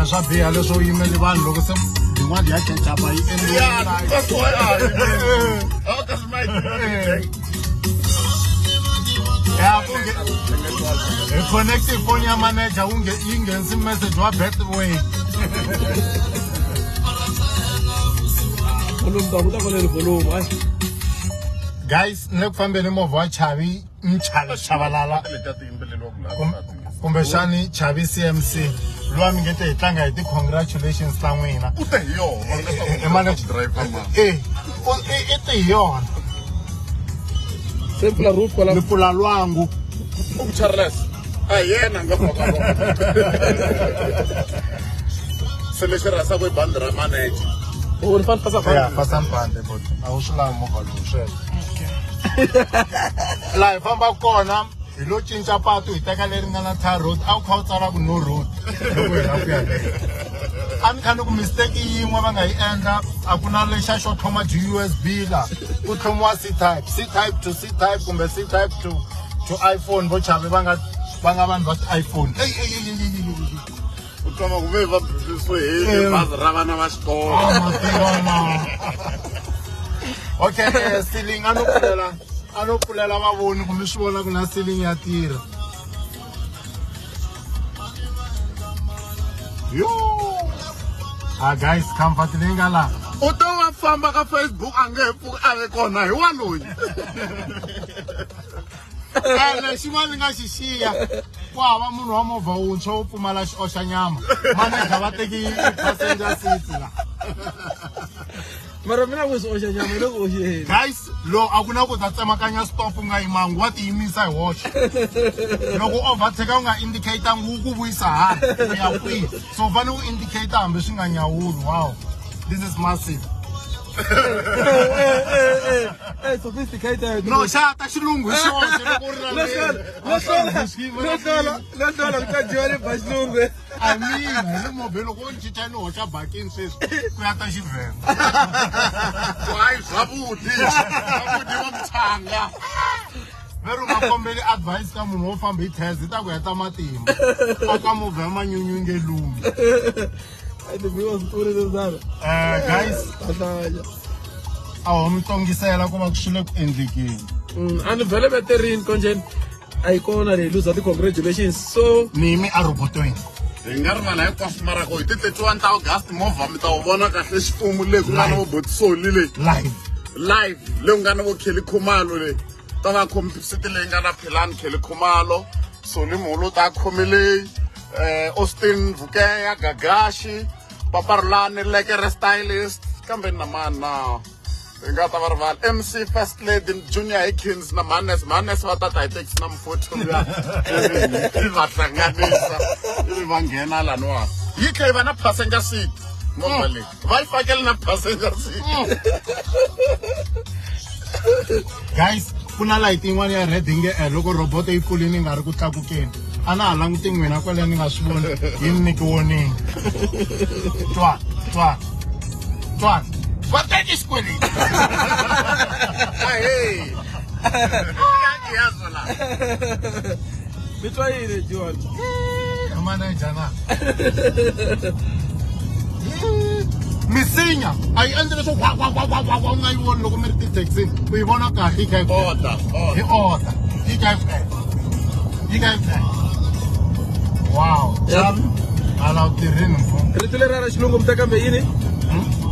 wena swa biha leswo yimele vanhu loko se din'wana ya ketchup yi endliwa. Yeah, that's why how does my Yeah, connect phone ya manager yi ngensi message wa Betway. Guys, neku fambeni movha wa Chavi Chavalala kumbe xani Chavi CMC lwa mi ngete hi tlanga hi ti congratulations ta n'wina. u te hi yona manager driver man i te hi yona Sempre roof kola pula lwangu Charles yena nga faka lo se le xera sa ku bandra manager o ni fanta sa ya fa sampande but a wu swi lavi movha lowu sweswo laha hi famba kona hi lo cinca patu hi teka leri nga na tar road a wu kha wu tsala ku no road loko hi la ku ya leyo a ni kha ni ku mistake yin'we va nga yi endla a ku na lexa xo thoma USB la ku thomiwa C-type to C-type kumbe C-type to iPhone vo Chavi va nga vanhu va ti-iPhone u twa ku ve va so hi bazi ra vana va xikolo okay ceiling a no pfulela mavoni kumbe swi vona ku na ceiling ya tirha yo guys comfort leyi nga laha u to va famba ka Facebook a nge pfuki a ve kona hi wa loyi xin'wana ni nga xi xiya ku hava munhu wa movha wuntshwa wo pfumala xioxanyama manager va teki passenger seat la mara mina ku swi nyama loko oxe guys lo a ku na ku ta tsemakanya stop u nga yimangi wa tiyimisa hi woxe loko overtake u nga indicator wu ku vuyisa hala u ya kwihi so u fanele u indicator hambi swi nga nyawuli wow this is massive sophisticated no xata xilungu hi xoxe loko u ri no ku ta dyiwa le baxilungu a mina hi le movheni loko u ni cinca ni hoxa bakini sweswi ku ya ta xivhenda hayi zwavudi wa mchanga veri u nga kombeli advice ka munhu wo famba hi test hi ta ku heta matimba aka movha ya manyunyu nge lumi guys a ho mi tongisela ku va ku swi le ku endlekeni a ni vhele veterini konjeni a yi kona leyi luza ti-congratulations so ni yimi a robotweni hi nga rivala hinkwaswo mara ku hi ti 31 ta August movha mi ta wu vona kahle xifumu leyi ku nga na vo Botsoli leyi live leyi ku nga na vo Kelly Khumalo leyi ta va complicity leyi nga na Philani Kelly Khumalo Soli Molo ta khomeleyi Austin Vukeya Gagashi Paparulani Lekere stylist kambe na mana hi nga ta va rivala MC First Lady Junior Hickins na Manes va tata hi taxi na mfuthu ya va hlanganisa ivi va nghena laniwa yi tlhe yi va na passenger seat movha leyi va yi fakele na passenger seat guys ku na light yin'wana ya red nge loko robot yi kulini nga ri ku tlakukeni a na ha languti n'wina kwale ni nga swi voni yi ni niki warning twa va teki xikweleti hey yazola mi twa yini John manager na misinya a yi endli leswo wa u nga yi voni loko mi ri tithekisini u yi vona kahle yi kha yi order yi kha yi wow ala u tirheni mfu rito leri ra xilungu mi teka kambe yini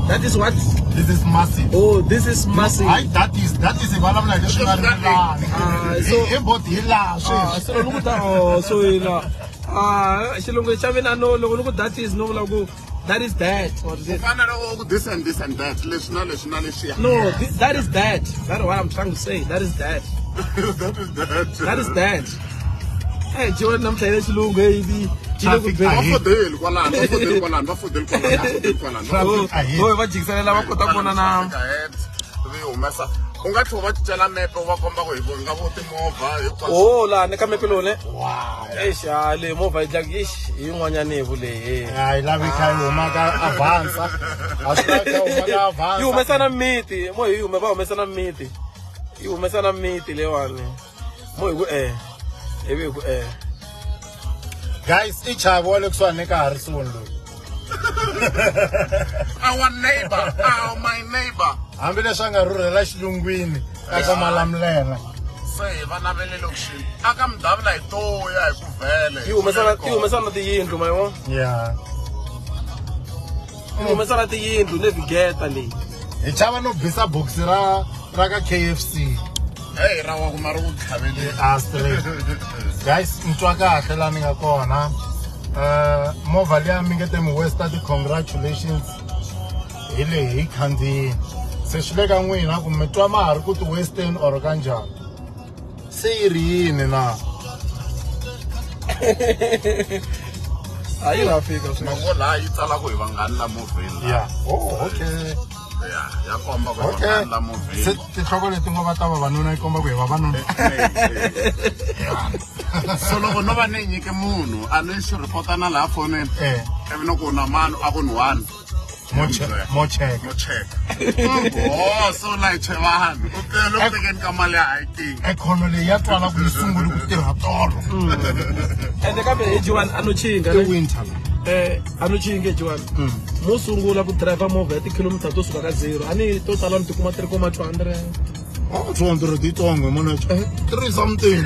that is what this is massive oh this is massive that is hi vulavula hi leswi nga ri laha hi boti hi laha sweswi so loko ta so ila xilungu xa mina no loko ni ku that is no vula ku that is that or is it this and that leswi na leswiya no that is that that's what I'm trying to say that is that that is that hey John nam tayile xilungu hey vafodeli kwalano oh va jikiselela va kota ku vona na vi humesa u nga tlhela va cicela mepe u va komba ku hi nga vo timovha oh la ni ka mepe lone wow le movha yi tlaki hi yin'wanyana yivu leyi yi laveka yi huma ka avansa a swi laveka huma ka avansa yi humesana miti mo hi va humesana miti yi humesana miti leyiwani mo hi ku ivi hi ku guys i Chavi wa le kusuhani ka Harrison loyi Our neighbor, my neighbor. hambi leswi a nga rhurhela xilungwini aka Malamulele. Se vana ve le lokixini aka Mudavula hi toya hi ku vhele. Ti humesa na tiyindlu my vona. Yeah. Ti humesa na tiyindlu ne vigeta leyi. Hi chava no bisa boxi ra ka KFC. Hey ra wa ku mari ku tlhavele. Straight. Guys, mtwa kahle la ni nga kona. Movha liya mi nge te mi Western, congratulations. Hi le hi khandziyini. Se swi le ka n'wina ku mi twa ma ha ri ku ti Western or kanjhani. Se yi ri yini na? A yi nga fika sweswi. Mavona laha yi tsalaku hi vangani la movheni. Yeah. Oh, okay. Ya komba ku hi Okay. vangani la movheni. Se tinhloko leti ngo va ta vavanuna yi komba ku hi vavanuna. So loko no va ni nyike munhu a ni xi report na laha fonini ivi no ku na mani a ku ni one Mo check. no check oh so layiche vanhu u tele u tekeni ka mali ya hiking Ekhono leyi ya twala ku yi sunguli ku tirha tolo. Ende kambe hi Jiwani a no chinga I ne. winter. A no chinga Jiwani. Mo sungula ku drive movha ya tikhilomitara to suka ka 0. A ni to tala ni tikuma 3,200. Oh, 200 itsongo mona. 3 something.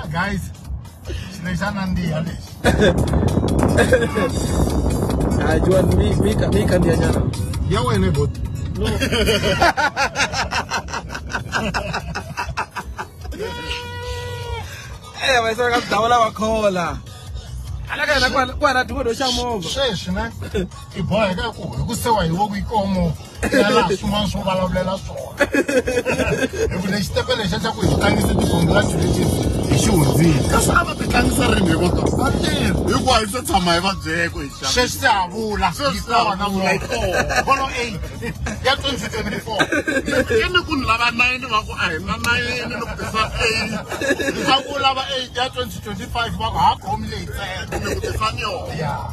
Guys. Sinexana ndiya lexi. Ah Jiwani mi kandiya nyana. Ya wena bot. No. Vai ser que tava lá com a cola. Ala ka na kwa tingo do xa movha. Sweswi ne i boheka ku sewa hi voku ikomo ya laha swin'wana swo vulavulela swona. Hi ku lexi tepe lexi xa ku hi tlangise ti-congratulations hi xi hundzile. kasi a va ti tlangisa rini hi kota Vatirhi. hikuva hi se tshama hi va byele ku hi xava Sweswi se ha vula Sweswi yi se ha kona vula, yi vula kolo 8 ya 2024. ke ni ku ni lava 9 va ku a hi na 9 ni ku tisa 8 A ku lava 8 ya 2025 va ku ha khomi leyi ntsena. ni ku tisa ni yona Yeah.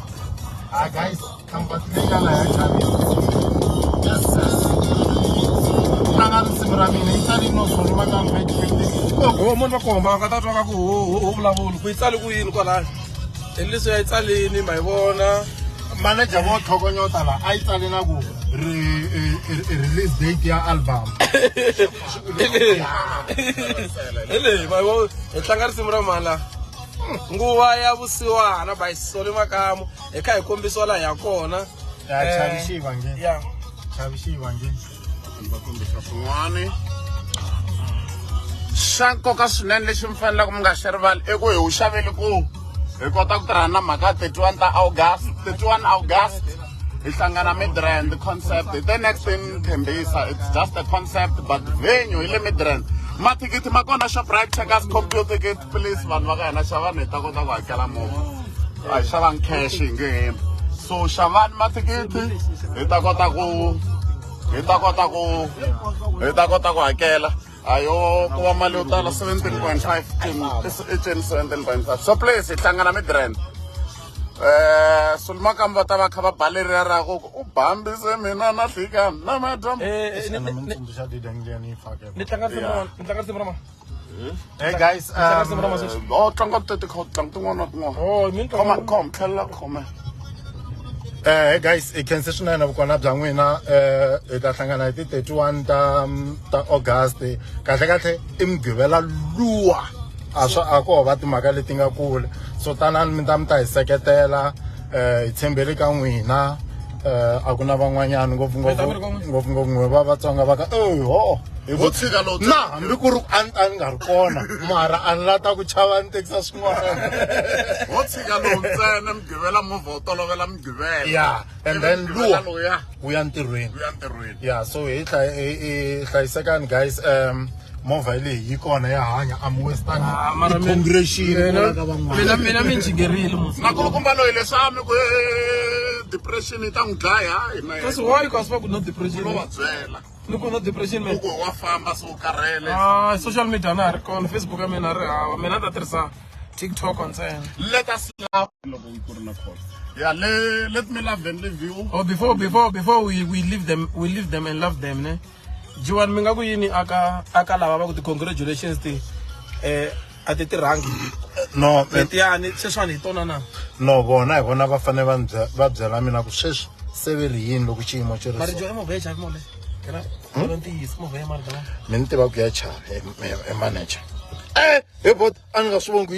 Guys, khampani leyi nga laha Chavez. Yes, sir. Tlanga risimu ra mina yi tsali no Solomon page 20. Oh munhu va komba ka ta twa ka ku ho vulavula ku yi tsali ku yini kwala. Leswi ya yi tsalini ma yi vona. Manager vo thokonyota la a yi tsali na ku release date ya album. Hele ma yi vona hi tlanga risimu ra mala. Nguva ya vusiwana by Soli Makamu hi kha hi kombisiwa laha ya kona. Ya chavishiwa nge. Yeah. Chavishiwa nge. va kombisa swin'wani xa nkoka swinene lexi mi faneleke mi nga xi rivali i ku hi wu xaveli ku hi kota ku tirhana na mhaka 31 August hi hlangana Midrand concept the next thing Tembisa it's just a concept but venue hi le Midrand mathikithi ma kona Shoprite Checkers Compute ticket please vanhu va ka hina xavani hi ta kota ku hakela movha a hi xavanga cash hi nge hembi so xavani mathikithi hi ta kota ku hakela ayo ku va mali yo tala 17.5 eceni 17.5 so please hi hlangana Midrand Solomon Makamu va ta va kha va ba leriya ra ku u bambise mina na hlikani na madyambu Ni tlanga risimu ra ma. Hey guys, tlanga tlanga tin'wana na tin'wana Oh mi khoma tlhelela khome hey guys, i khense swinene vukona bya n'wina hi ta hlangana hi ti 31 ta August kahle i mugqivela luwa a ko va timhaka leti nga kule so tanani mi ta hi seketela hi tshembele ka n'wina a ku na van'wanyana ngopfungopfu n'we va Vatsonga va ka ho vo tshika lowu na hambi ku ri a ni nga ri kona mara a ni lata ku chava ni tekisa swin'wana vo tshika lowu ntsena mugqivela movha wu tolovela mugqivela yeah and then luwa loya wu ya ntirhweni u ya ntirhweni yeah so hi hlayisekani guys movha leyi yi kona ya hanya am Western congregation mina mi njingerile mo. na kulukumba loyi leswami ku depression yi ta n'wi dlaya hina Kasi why you cause no depression? va byela Loko no depression man. ku wa famba so karhele Social media na ri kona Facebook mina ri hava mina ta tirhisa TikTok on ntsena. let us love loko ku ri na call yeah let me love and leave you Oh before we leave them and love them ne. Jiwani mi nga ku yini aka lava va ku ti congratulations ti a ti tirhangi. no letiyani sweswiwani hi tona na no vona hi vona va fane va byela mina ku sweswi se ve ri yini loko xiyimo xi ri mari jo movha ya chavi mole kena ntiyisi movha ya mari dala mi ni tiva ku ya chava e manager he bot a ni nga swi voni ku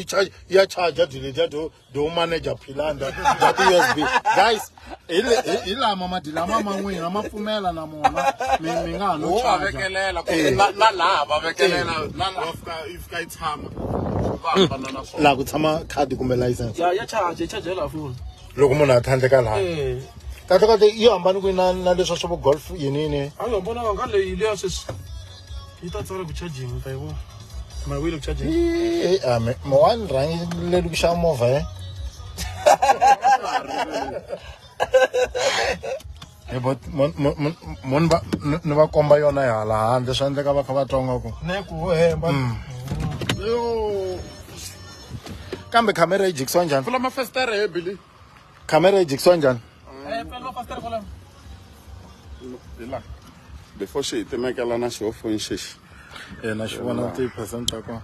ya charger diletiya do manager philanda ya ti-USB guys hi lama madi lama man'wina ma pfumela na mona mi nga ha no wo va vekelela na laha va vekelela na if ka yi tshama va hambana na swona laha ku tshama khadi kumbe license ya chargela foni loko munhu a thandleka laha kahle yi hambani kwi na leswa swa vo golf yinini a nga vona nga leyi leya sweswi yi ta tsala ku charging ta yi vona my wheel of charging mo wa ni rhangile ku xava movha but ni va komba yona hi hala handle swi endleka va kha va twanga ku ne ku hemba kambe khamera yi jikisiwa njhani pfula mafestere he Billy khamera yi jikisiwa njhani pfula mafestere kwala la before xi hi timekela na xihofoni xexi na xi vona ti-percent ta kona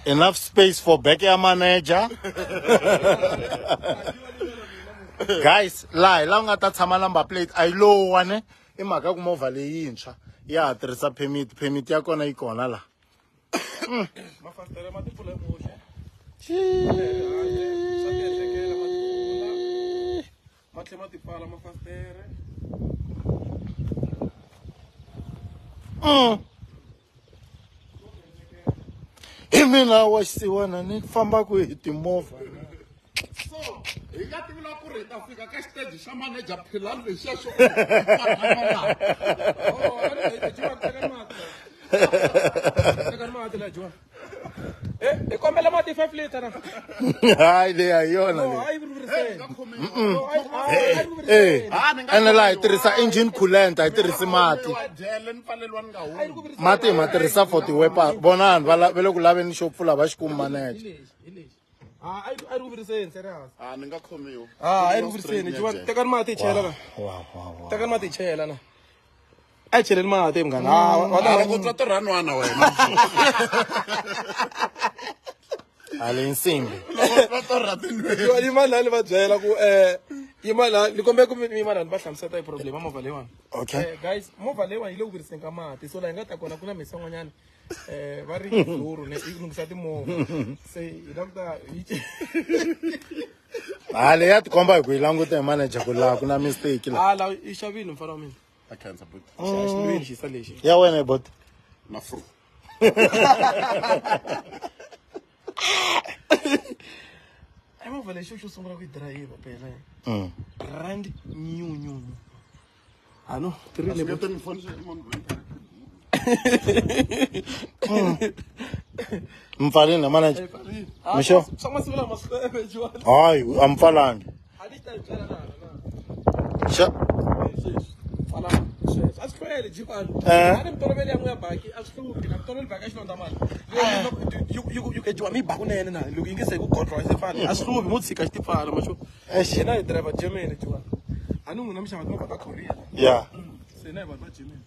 enough space for back ya manager guys laha u nga ta tshama number plate a yi lowa ne i mhaka ku movha leyintshwa ya ha tirhisa permit ya kona yi kona laha mafestere ma tipfula moxa matlhe ma tipfala mafestere hi mina wa xisiwana ni fambaku hi timovha so hi nga tivula ku ri hi ta fika ka xiteji xa manager philani lexiya xo hi kombela mati 5 liter na hayi leyi a hi yona ene laha hi tirhisa engine coolant a hi tirhisi mati jele ni pfaleliwa ni nga humi mati hi ma tirhisa for ti-weapon vona vanhu va le ku laveni xo pfula va xikumi manager a yi ri ku viriseni serious ni nga khomiwa a yi ri ku viriseni jiwa tekani mati hi chela na tekani mati hi chela na a yi cheleni mati munghana ku twa tirhanwana wena hale nsimbi yi mani lani va byela ku yi mani lani ni kombela ku yi mani lani va hlamuseta hi problem ya movha leyiwani okay guys movha leyiwani yi le ku viriseni ka mati so laha hi nga ta kona ku na misi n'wanyana va ri duru ne i lunghisa timovha se hi la ku ta hale ya tikomba hi ku yi languta hi manager ku laha ku na mistake la laha yi xavile mfana wa mina a khensa but xilweni xisa lexi ya wena bot na fru a movha lexi xo sungula ku yi dirayivha pela brand new ano tirile mpfalini na manager mixo swa masiku lama sweve jiwani hayi a mpfalangi a ni ta yi byela na xa pfala sweswo a swi hlweli jiwani a ni mi toloveli ya n'wi ya baki a swi hluphi na mi toloveli baki a xilondza mali jiwa mi yi baku nene na loko yi nge se ku godrowa se fani a swi hluphi mo tshika xi ti pfala maxo xina hi driver germany jiwani a ni n'wina mi xava timovha ta korea ya se na hi vanhu va germany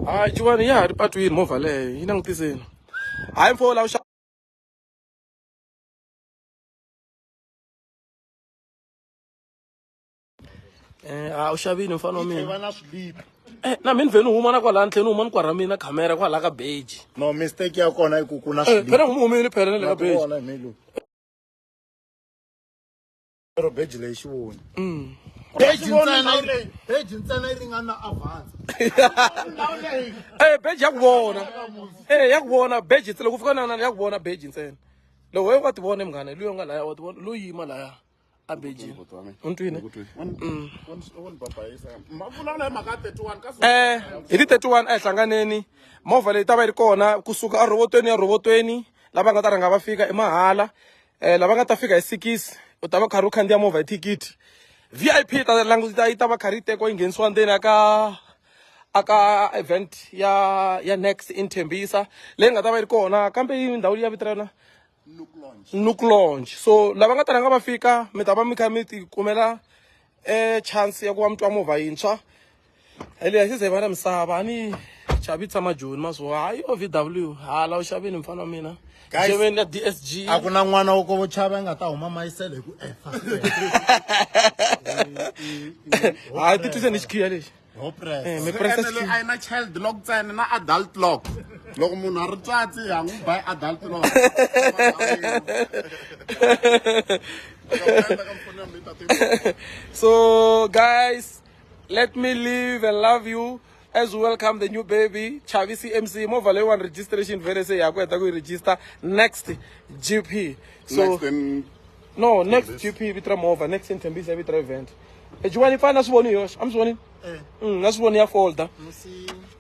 hayi jiwani ya ha ri patwini movha leyo yi langutiseni hayi mfo lawa a wu xavini mfana wa mina na swibibi na mi ni vheni huma na kwalaha ntlheni huma ni kwara mina khamera kwalaha ka beji no mistake ya kona i ku na swibibi phela humile phela na le ka beji vona hi melu ro beji leyi xi voni beji ntsena yi ringana na avance beji ya ku vona ya ku vona beji loko ku fika na ya ku vona beji ntsena loko we wa ti vona munghana luyi nga laya wa ti vona loyi yima laya a beji untwini hi ti 31 a hi hlanganeni movha leyi ta va yi ri kona kusuka a rhovotweni ya rhovotweni lava nga ta rhanga va fika emahhala lava nga ta fika hi 6 u ta va karhi u khandziya movha hi thikithi VIP ta languta yi ta va karhi yi tekiwa yi nghenisiwa ndzeni aka event ya next in Tembisa leyi nga ta va yi ri kona kambe yi ndhawu ya vitirana Nook Lounge so lava nga ta rhanga va fika mi ta va mi kha mi ti kumela chance ya ku va mi twa movha yintshwa Eliya size vana misava ani chavi tshama Joni maswo hayi OVW hala u xavini mfana wa mina Guys, xaveni ya DSG a ku na n'wana wo ko chava nga ta huma mayisele hi ku efa hayi ti twise ni xikhiya lexi ho press mi pressa ene leyi a yi na child lock ntsena na adult lock loko munhu a ri tswatsi ha n'wi buy adult lock So guys, let me live and love you as we welcome the new baby Chavi CMC movha leyi one registration very say yaku heta ku register next GP. So next in no next GP vitra movha next in Tembisa vitra event. Jiwani fana swoni yosh am swoni na swoni ya folder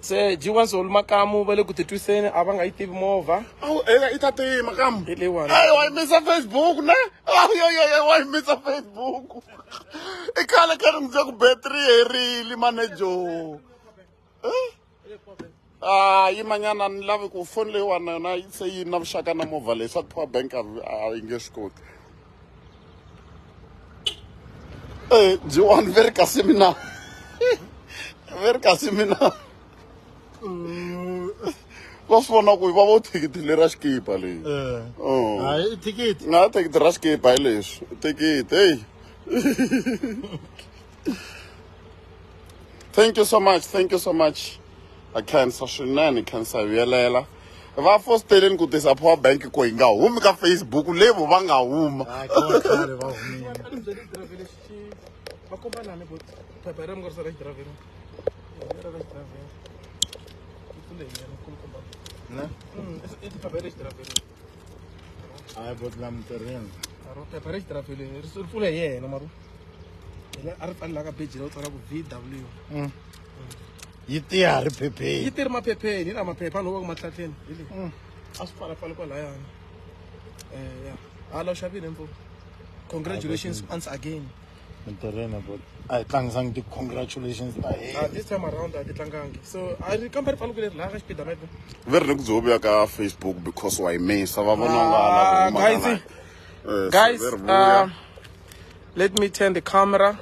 se jiwan so makamu vale ku titwiseni ava nga yitivi movha awu eka i ta tima kam ile one hey wa misa Facebook ne yo wa misa Facebook i khale ka ri ku battery herile manager yi manyana ni lavi ku phone leyiwani na yona yi se yi na vuxaka na movha leyi swa power bank a yi nge swi koti Jiwan very ka seminar very ka seminar va fona ku va vo thikithi lera xikipa leyi hayi thikithi na thikithi ra xikipa hi leswi thikithi hey thank you so much a khensa swinene khensa vuyelela va fositeleni ku tisa power bank ku hi nga humi ka Facebook levo va nga huma khale va humile ne hayi bot la mtirheni yi tiya ri phepheni yi tiri maphepheni la maphepha no va ku matlhatlheni hili a swi pfalapfala kwalayani ya hala u xavile mfo congratulations once again mintirheni bot a hi tlangisangi ti-congratulations ta hina this time around a ti tlangangi so a ri kamba ri pfalukile ri laha ka xipidameto ve ri ni ku dzovuya ka Facebook because wa yimisa va vona nga guys let me turn the camera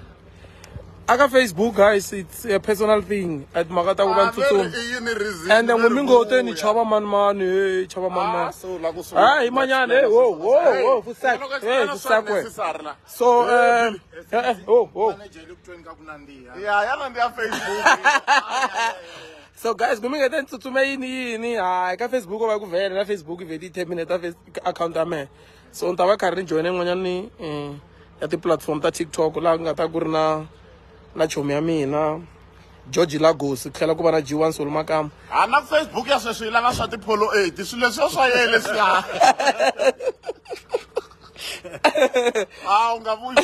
aka Facebook guys it's a personal thing at magata ku bantsutsumi and then when go to ni chava man hey chava man ah imanyane hey wo fusakwe so so guys kumingete ntsutsuma yini hayi ka Facebook va ku vela na Facebook vedi 10 minutes account ya me so nta va karhi join n'wanyani ya ti platform ta TikTok la nga ta ku ri na chomi ya mina George Lagos tlhela ku va na Jiwan Solo Makama na Facebook ya sweswi yi lava swa tipolo 8 swilo leswi swa yele siya u nga vuyi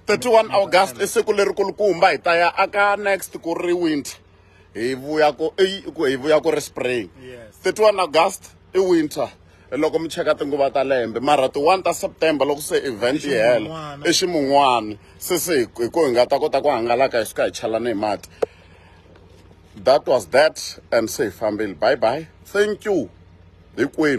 31 August i siku leri kulukumba hi ta ya aka next ku ri winter hi vuya ku ri spring 31 August i winter loko mi cheka tinguva ta lembe mara ti 1 ta September loko se event yi hela i ximun'wana se hi ku hi nga ta kota ku hangalaka hi suka hi chalana hi mati that was that and se hi fambile bye bye thank you hinkwenu.